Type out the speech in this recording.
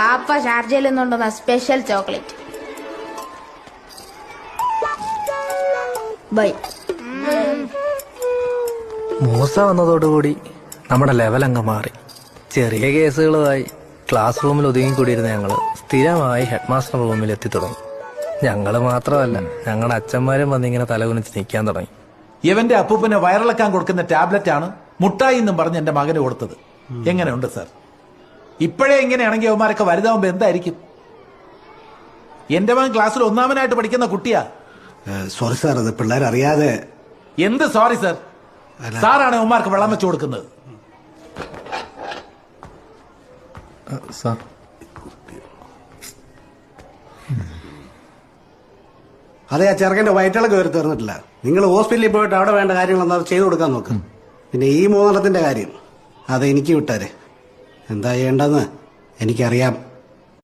പാപ്പ ഷാർജയിൽ നിന്നുണ്ടെന്ന special chocolate. By. Musa വന്നതോടുകൂടി നമ്മുടെ ലെവൽ അങ്ങ് മാറി. ചെറിയ കേസുകളുമായി ക്ലാസ് റൂമിൽ ഒതുങ്ങിക്കൂടിയിരുന്ന ഞങ്ങള് സ്ഥിരമായി ഹെഡ് മാസ്റ്റർ റൂമിൽ എത്തി തുടങ്ങി. ഞങ്ങള് മാത്രമല്ല, ഞങ്ങളുടെ അച്ഛന്മാരും വന്നിങ്ങനെ തലകുനിച്ച് നിൽക്കാൻ തുടങ്ങി. ഇവന്റെ അപ്പൂപ്പനെ വയറിളക്കാൻ കൊടുക്കുന്ന ടാബ്ലറ്റ് ആണ് മുട്ടായി എന്നും പറഞ്ഞ് എന്റെ മകന് കൊടുത്തത്. എങ്ങനെയുണ്ട് സാർ? ഇപ്പോഴേ ഇങ്ങനെയാണെങ്കിൽ അവന്മാരൊക്കെ വലുതാവുമ്പോ എന്തായിരിക്കും? എന്റെ മകൻ ക്ലാസ്സിൽ ഒന്നാമനായിട്ട് പഠിക്കുന്ന കുട്ടിയാ. സോറി സാർ, അത് പിള്ളേരറിയാതെ. എന്ത് സോറി സാർ? സാറാണ് അവന്മാർക്ക് വെള്ളം വെച്ചു കൊടുക്കുന്നത്. സാർ, അതെ, ആ ചെറുക്കന്റെ വയറ്റിളക്ക് കയറി തീർന്നിട്ടില്ല. നിങ്ങൾ ഹോസ്പിറ്റലിൽ പോയിട്ട് അവിടെ വേണ്ട കാര്യങ്ങളൊന്നും അത് ചെയ്തു കൊടുക്കാൻ നോക്കും. പിന്നെ ഈ മൂന്നെണ്ണത്തിന്റെ കാര്യം അത് എനിക്ക് വിട്ടാരെ. എന്താ ചെയ്യേണ്ടെന്ന് എനിക്കറിയാം.